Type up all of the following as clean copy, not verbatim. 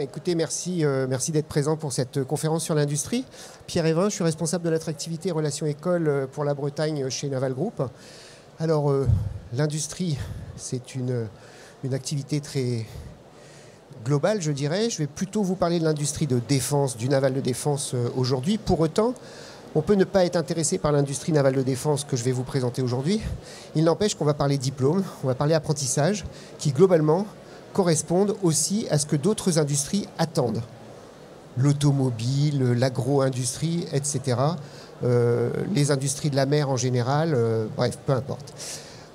Écoutez, merci d'être présent pour cette conférence sur l'industrie. Pierre Evin, je suis responsable de l'attractivité et relations écoles pour la Bretagne chez Naval Group. Alors, l'industrie, c'est une activité très globale, je dirais. Je vais plutôt vous parler de l'industrie de défense, du naval de défense aujourd'hui. Pour autant, on peut ne pas être intéressé par l'industrie navale de défense que je vais vous présenter aujourd'hui. Il n'empêche qu'on va parler diplôme, on va parler apprentissage, qui globalement correspondent aussi à ce que d'autres industries attendent. L'automobile, l'agro-industrie, etc. Les industries de la mer en général, bref, peu importe.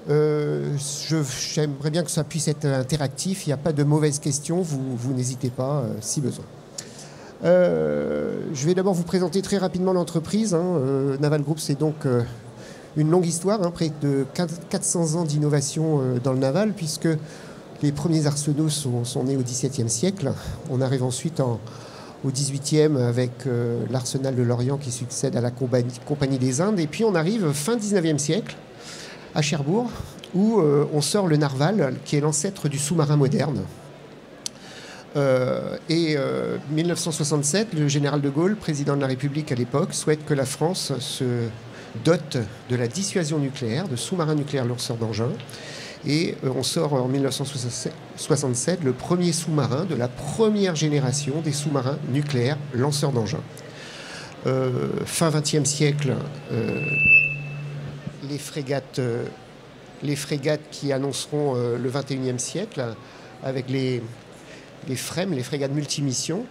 J'aimerais bien que ça puisse être interactif, il n'y a pas de mauvaises questions, vous n'hésitez pas si besoin. Je vais d'abord vous présenter très rapidement l'entreprise. Naval Group, c'est donc une longue histoire, près de 400 ans d'innovation dans le naval, puisque les premiers arsenaux sont nés au XVIIe siècle. On arrive ensuite au XVIIIe avec l'arsenal de l'Orient qui succède à la Compagnie des Indes. Et puis on arrive fin XIXe siècle à Cherbourg où on sort le narval qui est l'ancêtre du sous-marin moderne. 1967, le général de Gaulle, président de la République à l'époque, souhaite que la France se dote de la dissuasion nucléaire, de sous-marins nucléaires lanceurs d'engins. Et on sort en 1967 le premier sous-marin de la première génération des sous-marins nucléaires lanceurs d'engins. Fin XXe siècle, les frégates qui annonceront le XXIe siècle avec les FREMM, les frégates multimissions.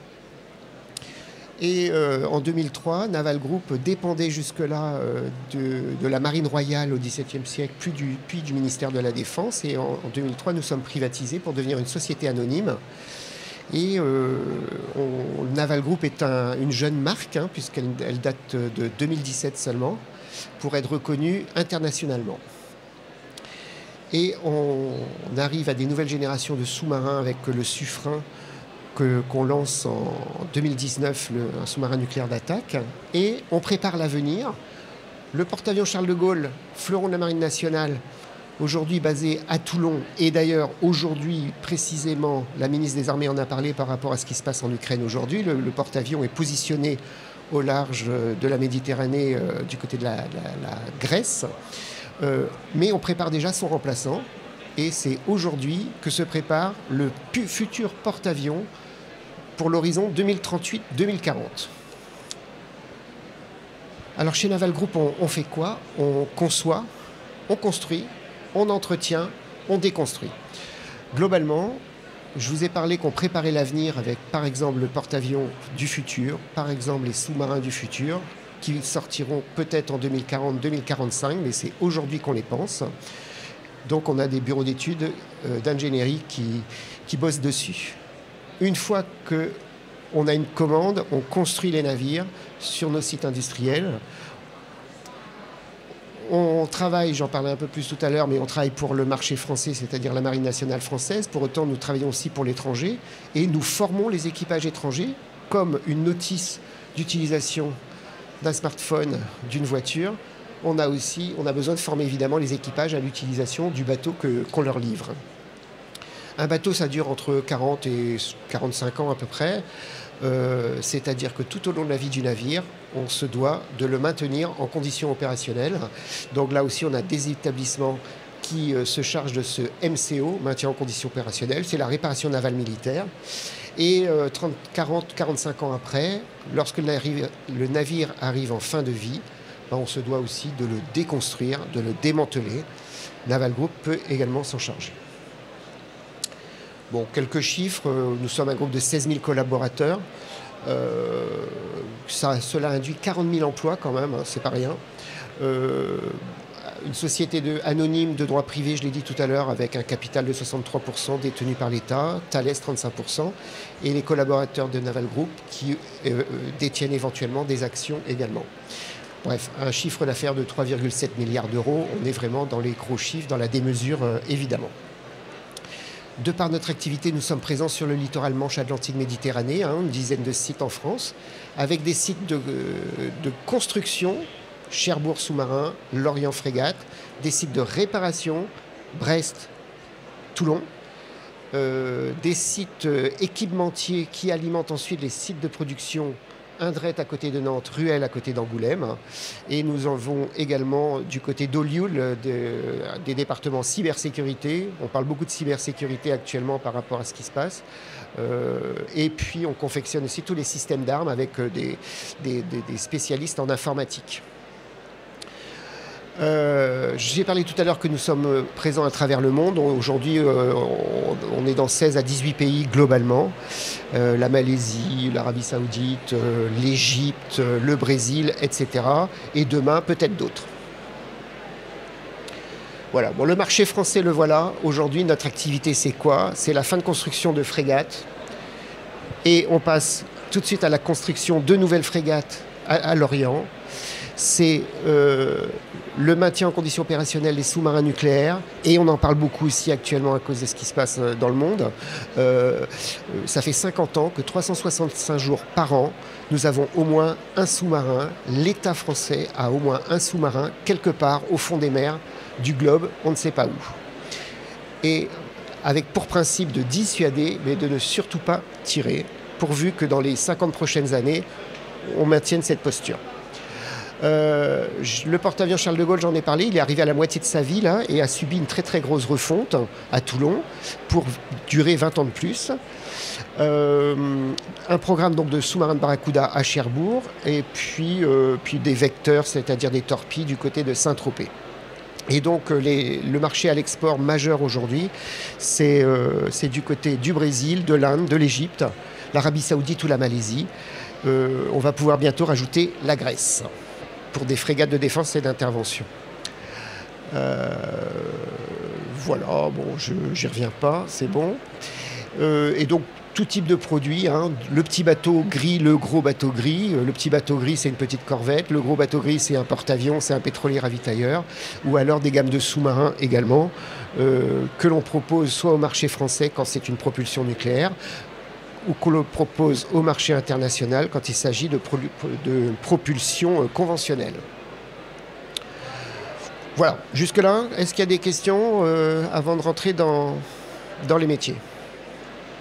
Et en 2003, Naval Group dépendait jusque-là de la Marine royale au XVIIe siècle, puis du ministère de la Défense. Et en 2003, nous sommes privatisés pour devenir une société anonyme. Et Naval Group est une jeune marque, puisqu'elle date de 2017 seulement, pour être reconnue internationalement. Et on arrive à des nouvelles générations de sous-marins avec le Suffren, qu'on lance en 2019, un sous-marin nucléaire d'attaque. Et on prépare l'avenir. Le porte-avions Charles de Gaulle, fleuron de la Marine nationale, aujourd'hui basé à Toulon. Et d'ailleurs, aujourd'hui, précisément, la ministre des Armées en a parlé par rapport à ce qui se passe en Ukraine aujourd'hui. Le porte-avions est positionné au large de la Méditerranée, du côté de la Grèce. Mais on prépare déjà son remplaçant. Et c'est aujourd'hui que se prépare le futur porte-avions pour l'horizon 2038-2040. Alors chez Naval Group, on fait quoi? On conçoit, on construit, on entretient, on déconstruit. Globalement, je vous ai parlé qu'on préparait l'avenir avec par exemple le porte-avions du futur, par exemple les sous-marins du futur, qui sortiront peut-être en 2040-2045, mais c'est aujourd'hui qu'on les pense. Donc on a des bureaux d'études d'ingénierie qui bossent dessus. Une fois qu'on a une commande, on construit les navires sur nos sites industriels. On travaille, j'en parlais un peu plus tout à l'heure, mais on travaille pour le marché français, c'est-à-dire la Marine nationale française. Pour autant, nous travaillons aussi pour l'étranger et nous formons les équipages étrangers comme une notice d'utilisation d'un smartphone, d'une voiture. On a besoin de former évidemment les équipages à l'utilisation du bateau qu'on leur livre. Un bateau, ça dure entre 40 et 45 ans à peu près. C'est-à-dire que tout au long de la vie du navire, on se doit de le maintenir en conditions opérationnelles. Donc là aussi, on a des établissements qui se chargent de ce MCO, maintien en conditions opérationnelles. C'est la réparation navale militaire. Et 45 ans après, lorsque le navire arrive en fin de vie, on se doit aussi de le déconstruire, de le démanteler. Naval Group peut également s'en charger. Bon, quelques chiffres. Nous sommes un groupe de 16 000 collaborateurs. Cela induit 40 000 emplois quand même, c'est pas rien. une société anonyme de droit privé, je l'ai dit tout à l'heure, avec un capital de 63% détenu par l'État, Thales 35%, et les collaborateurs de Naval Group qui détiennent éventuellement des actions également. Bref, un chiffre d'affaires de 3,7 milliards d'euros, on est vraiment dans les gros chiffres, dans la démesure évidemment. De par notre activité, nous sommes présents sur le littoral Manche-Atlantique-Méditerranée, une dizaine de sites en France, avec des sites de construction, Cherbourg sous-marin, Lorient frégate, des sites de réparation, Brest, Toulon, des sites équipementiers qui alimentent ensuite les sites de production, Indret à côté de Nantes, Ruel à côté d'Angoulême. Et nous en avons également du côté d'Olioul des départements cybersécurité. On parle beaucoup de cybersécurité actuellement par rapport à ce qui se passe. Et puis on confectionne aussi tous les systèmes d'armes avec des spécialistes en informatique. J'ai parlé tout à l'heure que nous sommes présents à travers le monde. Aujourd'hui, on est dans 16 à 18 pays globalement. La Malaisie, l'Arabie Saoudite, l'Égypte, le Brésil, etc. Et demain, peut-être d'autres. Voilà. Bon, le marché français, le voilà. Aujourd'hui, notre activité, c'est quoi? C'est la fin de construction de frégates. Et on passe tout de suite à la construction de nouvelles frégates à Lorient. C'est le maintien en condition opérationnelle des sous-marins nucléaires, et on en parle beaucoup aussi actuellement à cause de ce qui se passe dans le monde. Ça fait 50 ans que 365 jours par an, nous avons au moins un sous-marin. L'État français a au moins un sous-marin quelque part au fond des mers du globe, on ne sait pas où. Et avec pour principe de dissuader, mais de ne surtout pas tirer, pourvu que dans les 50 prochaines années, on maintienne cette posture. Le porte-avions Charles de Gaulle, j'en ai parlé, il est arrivé à la moitié de sa vie là, et a subi une très très grosse refonte à Toulon pour durer 20 ans de plus. Un programme donc de sous-marins de Barracuda à Cherbourg, et puis des vecteurs, c'est-à-dire des torpilles du côté de Saint-Tropez. Et donc le marché à l'export majeur aujourd'hui, c'est du côté du Brésil, de l'Inde, de l'Égypte, l'Arabie Saoudite ou la Malaisie. On va pouvoir bientôt rajouter la Grèce pour des frégates de défense et d'intervention. Voilà, bon, j'y reviens pas, c'est bon. Et donc, tout type de produits, le petit bateau gris, le gros bateau gris. Le petit bateau gris, c'est une petite corvette. Le gros bateau gris, c'est un porte-avions, c'est un pétrolier ravitailleur. Ou alors des gammes de sous-marins également, que l'on propose soit au marché français quand c'est une propulsion nucléaire, ou qu'on le propose au marché international quand il s'agit de propulsion conventionnelle. Voilà, jusque-là, est-ce qu'il y a des questions avant de rentrer dans les métiers?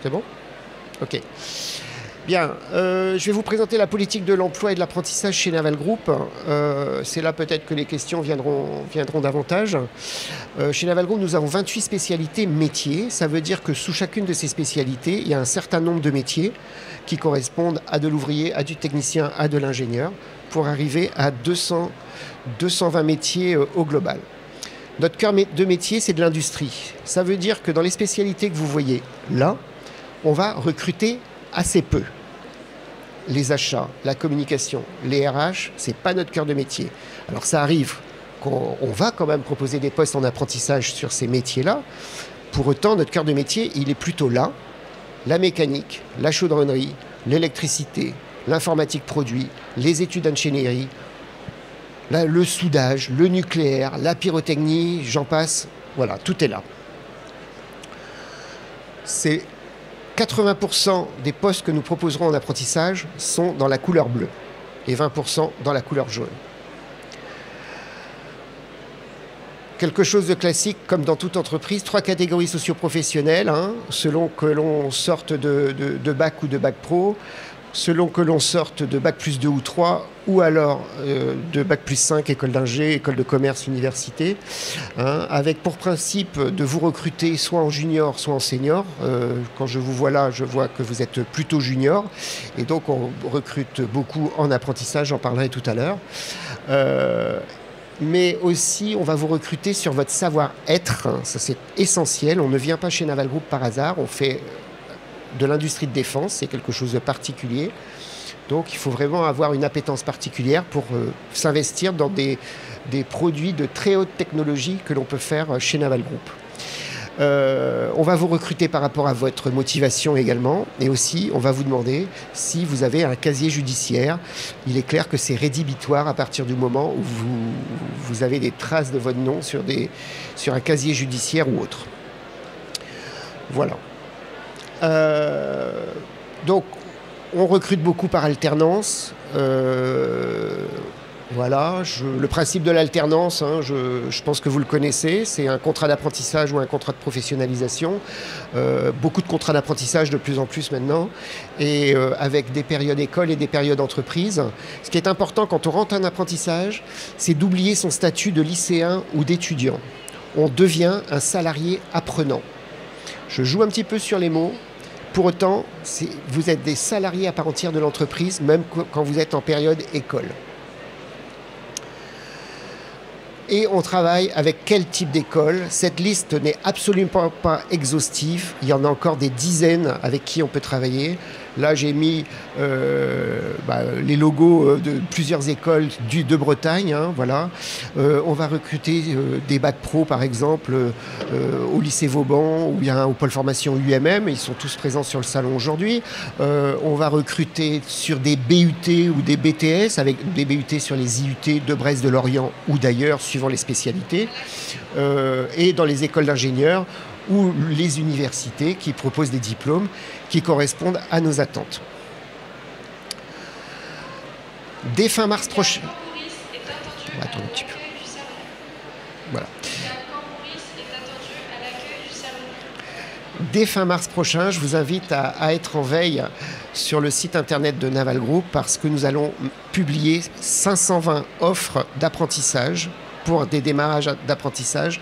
C'est bon? Ok. Bien, je vais vous présenter la politique de l'emploi et de l'apprentissage chez Naval Group. C'est là peut-être que les questions viendront davantage. Chez Naval Group, nous avons 28 spécialités métiers. Ça veut dire que sous chacune de ces spécialités, il y a un certain nombre de métiers qui correspondent à de l'ouvrier, à du technicien, à de l'ingénieur, pour arriver à 220 métiers au global. Notre cœur de métier, c'est de l'industrie. Ça veut dire que dans les spécialités que vous voyez là, on va recruter assez peu. Les achats, la communication, les RH, c'est pas notre cœur de métier. Alors ça arrive qu'on va quand même proposer des postes en apprentissage sur ces métiers-là. Pour autant, notre cœur de métier, il est plutôt là. La mécanique, la chaudronnerie, l'électricité, l'informatique produit, les études d'ingénierie, le soudage, le nucléaire, la pyrotechnie, j'en passe. Voilà, tout est là. C'est 80% des postes que nous proposerons en apprentissage sont dans la couleur bleue et 20% dans la couleur jaune. Quelque chose de classique, comme dans toute entreprise, 3 catégories socio-professionnelles, selon que l'on sorte de bac ou de bac pro, selon que l'on sorte de bac plus 2 ou 3, ou alors de bac plus 5, école d'ingé, école de commerce, université, avec pour principe de vous recruter soit en junior, soit en senior. Quand je vous vois là, je vois que vous êtes plutôt junior, et donc on recrute beaucoup en apprentissage, j'en parlerai tout à l'heure. Mais aussi, on va vous recruter sur votre savoir-être, ça c'est essentiel. On ne vient pas chez Naval Group par hasard, on fait de l'industrie de défense, c'est quelque chose de particulier. Donc il faut vraiment avoir une appétence particulière pour s'investir dans des produits de très haute technologie que l'on peut faire chez Naval Group. On va vous recruter par rapport à votre motivation également, et aussi on va vous demander si vous avez un casier judiciaire. Il est clair que c'est rédhibitoire à partir du moment où vous avez des traces de votre nom sur un casier judiciaire ou autre. Voilà. Donc on recrute beaucoup par alternance. Voilà, le principe de l'alternance, hein, je pense que vous le connaissez, c'est un contrat d'apprentissage ou un contrat de professionnalisation. Beaucoup de contrats d'apprentissage de plus en plus maintenant, et avec des périodes école et des périodes entreprise. Ce qui est important quand on rentre en apprentissage, c'est d'oublier son statut de lycéen ou d'étudiant. On devient un salarié apprenant. Je joue un petit peu sur les mots. Pour autant, vous êtes des salariés à part entière de l'entreprise, même quand vous êtes en période école. Et on travaille avec quel type d'école? Cette liste n'est absolument pas exhaustive. Il y en a encore des dizaines avec qui on peut travailler. Là, j'ai mis les logos de plusieurs écoles de Bretagne. Hein, voilà. On va recruter des bacs pro, par exemple, au lycée Vauban ou bien au pôle formation UMM. Ils sont tous présents sur le salon aujourd'hui. On va recruter sur des BUT ou des BTS, avec des BUT sur les IUT de Brest, de Lorient ou d'ailleurs, suivant les spécialités. Et dans les écoles d'ingénieurs ou les universités qui proposent des diplômes qui correspondent à nos attentes. Dès fin mars prochain... Attends un petit peu. Voilà. Dès fin mars prochain, je vous invite à être en veille sur le site internet de Naval Group parce que nous allons publier 520 offres d'apprentissage pour des démarrages d'apprentissage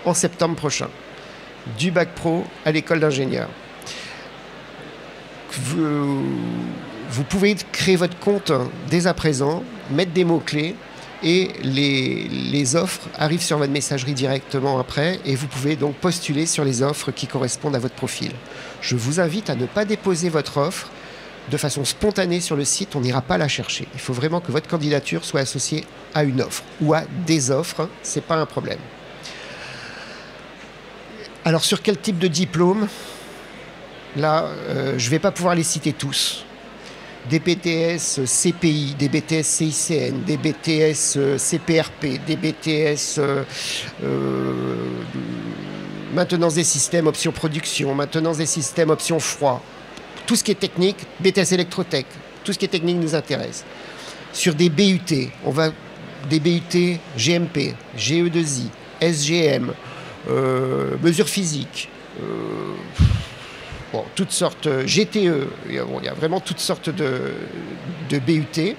en septembre prochain. Du bac pro à l'école d'ingénieur. Vous pouvez créer votre compte dès à présent, mettre des mots-clés et les offres arrivent sur votre messagerie directement après et vous pouvez donc postuler sur les offres qui correspondent à votre profil. Je vous invite à ne pas déposer votre offre de façon spontanée sur le site, on n'ira pas la chercher. Il faut vraiment que votre candidature soit associée à une offre ou à des offres, ce n'est pas un problème. Alors, sur quel type de diplôme? Là, je ne vais pas pouvoir les citer tous. Des BTS CPI, des BTS CICN, des BTS CPRP, des BTS maintenance des systèmes, option production, maintenance des systèmes, option froid. Tout ce qui est technique, BTS électrotech, tout ce qui est technique nous intéresse. Sur des BUT, on va des BUT GMP, GE2I, SGM, mesures physiques, toutes sortes, GTE, il y a vraiment toutes sortes de BUT.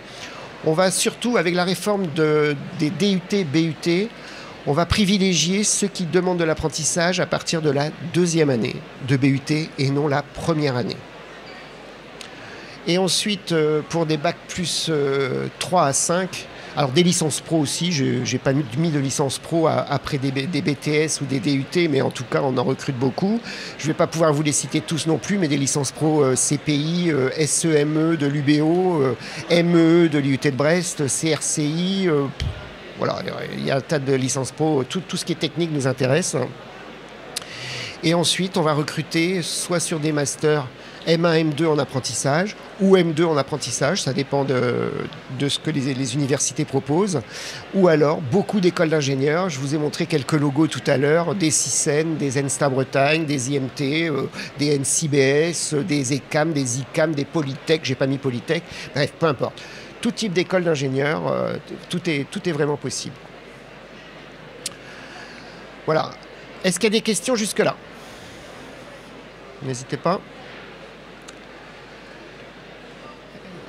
On va surtout, avec la réforme des DUT, BUT, on va privilégier ceux qui demandent de l'apprentissage à partir de la deuxième année de BUT et non la première année. Et ensuite, pour des bacs plus 3 à 5, alors des licences pro aussi, je n'ai pas mis de licence pro après des BTS ou des DUT, mais en tout cas on en recrute beaucoup. Je ne vais pas pouvoir vous les citer tous non plus, mais des licences pro CPI, SEME de l'UBO, MEE de l'IUT de Brest, CRCI, voilà, il y a un tas de licences pro, tout ce qui est technique nous intéresse. Et ensuite on va recruter soit sur des masters M1, M2 en apprentissage ou M2 en apprentissage, ça dépend de ce que les universités proposent, ou alors beaucoup d'écoles d'ingénieurs. Je vous ai montré quelques logos tout à l'heure, des CICEN, des ENSTA Bretagne, des IMT, des NCBS, des ECAM, des ICAM, des Polytech, j'ai pas mis Polytech, bref, peu importe. Tout type d'école d'ingénieurs, tout est vraiment possible. Voilà. Est-ce qu'il y a des questions jusque-là? N'hésitez pas.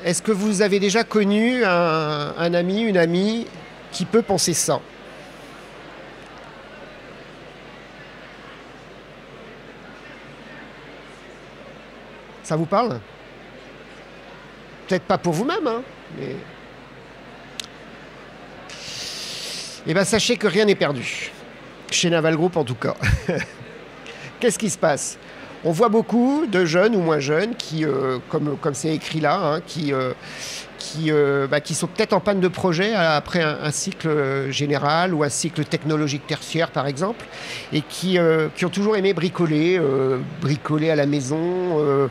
Est-ce que vous avez déjà connu un ami, une amie qui peut penser ça? Ça vous parle? Peut-être pas pour vous-même, hein, mais... Eh bien, sachez que rien n'est perdu. Chez Naval Group, en tout cas. Qu'est-ce qui se passe? On voit beaucoup de jeunes ou moins jeunes qui, comme c'est écrit là, hein, qui sont peut-être en panne de projet après un cycle général ou un cycle technologique tertiaire, par exemple, et qui ont toujours aimé bricoler à la maison,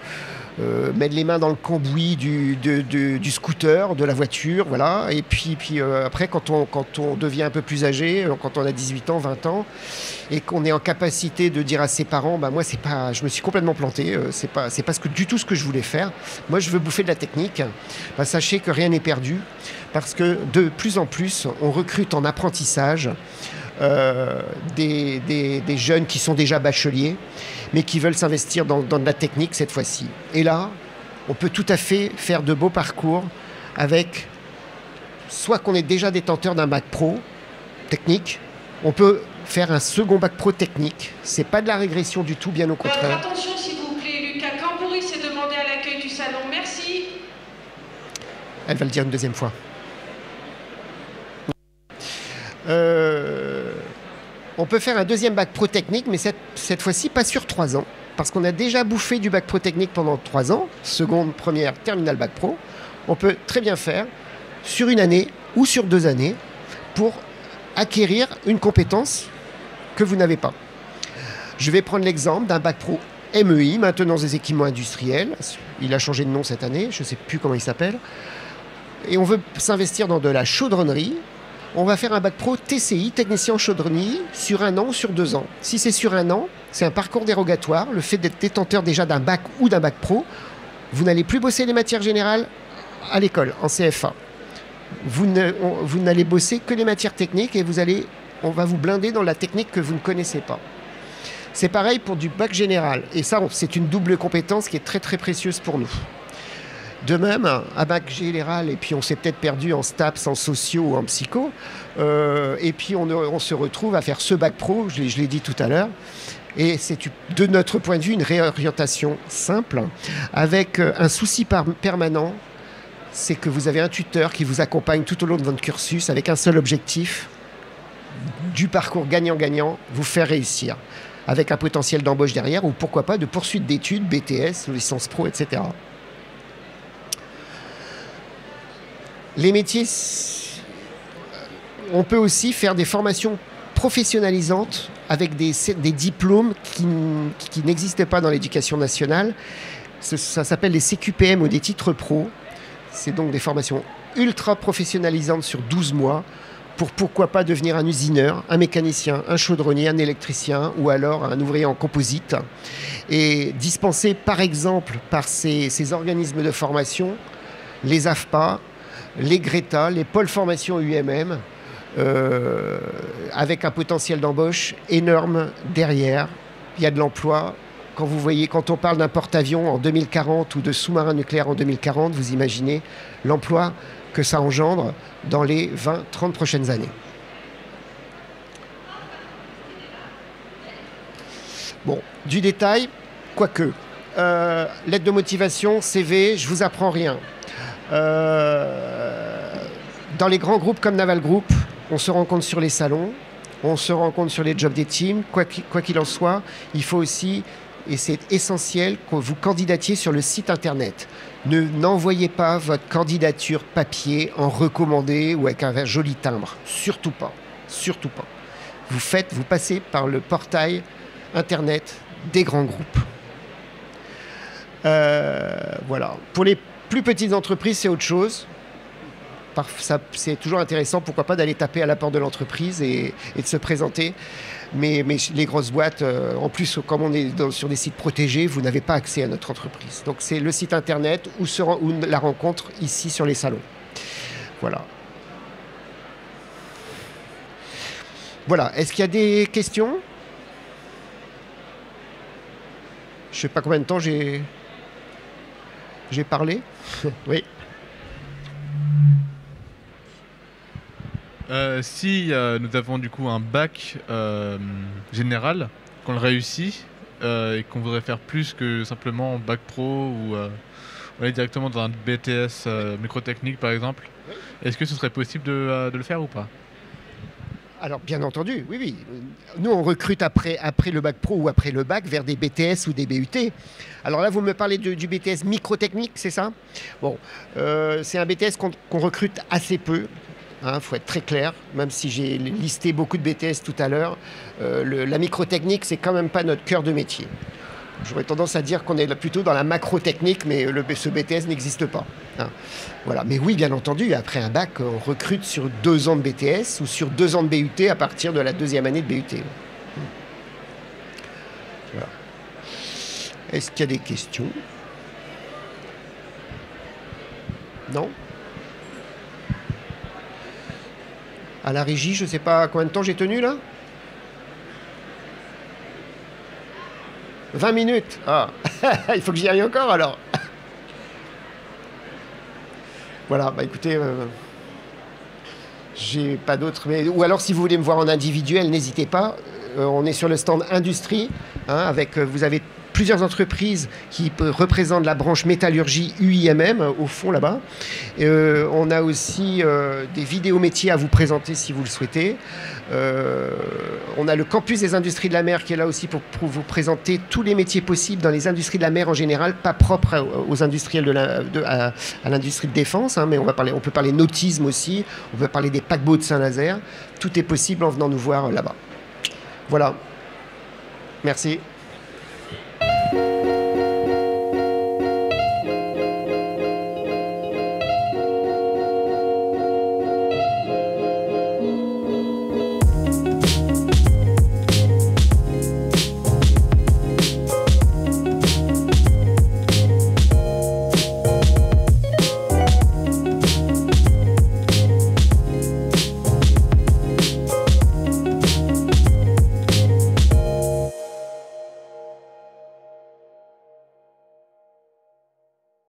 mettre les mains dans le cambouis du scooter, de la voiture, voilà. Et puis après, quand on devient un peu plus âgé, quand on a 18 ans, 20 ans, et qu'on est en capacité de dire à ses parents, moi, je me suis complètement planté, c'est pas du tout ce que je voulais faire. Moi, je veux bouffer de la technique. Sachez que rien n'est perdu, parce que de plus en plus, on recrute en apprentissage des jeunes qui sont déjà bacheliers, mais qui veulent s'investir dans de la technique cette fois-ci. Et là, on peut tout à fait faire de beaux parcours avec soit qu'on est déjà détenteur d'un bac pro technique, on peut faire un second bac pro technique. C'est pas de la régression du tout, bien au contraire. Attention s'il vous plaît, Lucas Campouri s'est demandé à l'accueil du salon. Merci. Elle va le dire une deuxième fois. On peut faire un deuxième bac pro technique, mais cette fois-ci pas sur 3 ans, parce qu'on a déjà bouffé du bac pro technique pendant 3 ans, seconde, première, terminale bac pro. On peut très bien faire sur 1 année ou sur 2 années pour acquérir une compétence que vous n'avez pas. Je vais prendre l'exemple d'un bac pro MEI, maintenance des équipements industriels. Il a changé de nom cette année, je ne sais plus comment il s'appelle. Et on veut s'investir dans de la chaudronnerie. On va faire un bac pro TCI, technicien en chaudronnerie, sur 1 an ou sur 2 ans. Si c'est sur 1 an, c'est un parcours dérogatoire. Le fait d'être détenteur déjà d'un bac ou d'un bac pro, vous n'allez plus bosser les matières générales à l'école, en CFA. Vous n'allez bosser que les matières techniques et on va vous blinder dans la technique que vous ne connaissez pas. C'est pareil pour du bac général. Et ça, c'est une double compétence qui est très très précieuse pour nous. De même, un bac général, et puis on s'est peut-être perdu en STAPS, en sociaux ou en psycho, et puis on se retrouve à faire ce bac pro, je l'ai dit tout à l'heure, et c'est de notre point de vue une réorientation simple, avec un souci permanent, c'est que vous avez un tuteur qui vous accompagne tout au long de votre cursus avec un seul objectif, du parcours gagnant-gagnant, vous faire réussir, avec un potentiel d'embauche derrière, ou pourquoi pas de poursuite d'études, BTS, licence pro, etc. Les métiers, on peut aussi faire des formations professionnalisantes avec des diplômes qui n'existaient pas dans l'éducation nationale. Ça s'appelle les CQPM ou des titres pro. C'est donc des formations ultra professionnalisantes sur 12 mois pour pourquoi pas devenir un usineur, un mécanicien, un chaudronnier, un électricien ou alors un ouvrier en composite. Et dispensés par exemple par ces organismes de formation, les AFPA, les Greta, les pôles formation UMM, avec un potentiel d'embauche énorme derrière. Il y a de l'emploi. Quand on parle d'un porte-avions en 2040 ou de sous-marin nucléaire en 2040, vous imaginez l'emploi que ça engendre dans les 20-30 prochaines années. Bon, du détail, quoique. Lettre de motivation, CV, je vous apprends rien. Dans les grands groupes comme Naval Group, on se rencontre sur les salons, on se rencontre sur les jobs des teams. Quoi qu'il en soit, il faut aussi, et c'est essentiel, que vous candidatiez sur le site internet. N'envoyez pas votre candidature papier en recommandé ou avec un joli timbre. Surtout pas. Surtout pas. Vous passez par le portail internet des grands groupes. Voilà. Pour les plus petites entreprises, c'est autre chose. C'est toujours intéressant, pourquoi pas, d'aller taper à la porte de l'entreprise et de se présenter. Mais les grosses boîtes, en plus, comme on est sur des sites protégés, vous n'avez pas accès à notre entreprise. Donc c'est le site internet ou la rencontre ici sur les salons. Voilà. Voilà. Est-ce qu'il y a des questions? Je ne sais pas combien de temps j'ai parlé. Oui. Si nous avons du coup un bac général, qu'on le réussit et qu'on voudrait faire plus que simplement bac pro ou aller directement dans un BTS microtechnique par exemple, est-ce que ce serait possible de le faire ou pas? Alors, bien entendu, oui, oui. Nous, on recrute après le bac pro ou après le bac vers des BTS ou des BUT. Alors là, vous me parlez du BTS microtechnique, c'est ça? Bon, c'est un BTS qu'on recrute assez peu. Il faut être très clair, même si j'ai listé beaucoup de BTS tout à l'heure. La microtechnique, c'est quand même pas notre cœur de métier. J'aurais tendance à dire qu'on est plutôt dans la macrotechnique, mais ce BTS n'existe pas. Voilà. Mais oui, bien entendu, après un bac, on recrute sur 2 ans de BTS ou sur 2 ans de BUT à partir de la 2e année de BUT. Voilà. Est-ce qu'il y a des questions? Non? À la régie, je ne sais pas combien de temps j'ai tenu là? 20 minutes. Ah, il faut que j'y aille encore alors. Voilà, bah écoutez, j'ai pas d'autres. Ou alors si vous voulez me voir en individuel, n'hésitez pas. On est sur le stand industrie, avec vous avez plusieurs entreprises qui représentent la branche métallurgie UIMM au fond là-bas. On a aussi des vidéos métiers à vous présenter si vous le souhaitez. On a le campus des industries de la mer qui est là aussi pour vous présenter tous les métiers possibles dans les industries de la mer en général, pas propres aux industriels à l'industrie de défense, mais on peut parler nautisme aussi, on peut parler des paquebots de Saint-Nazaire. Tout est possible en venant nous voir là-bas. Voilà. Merci.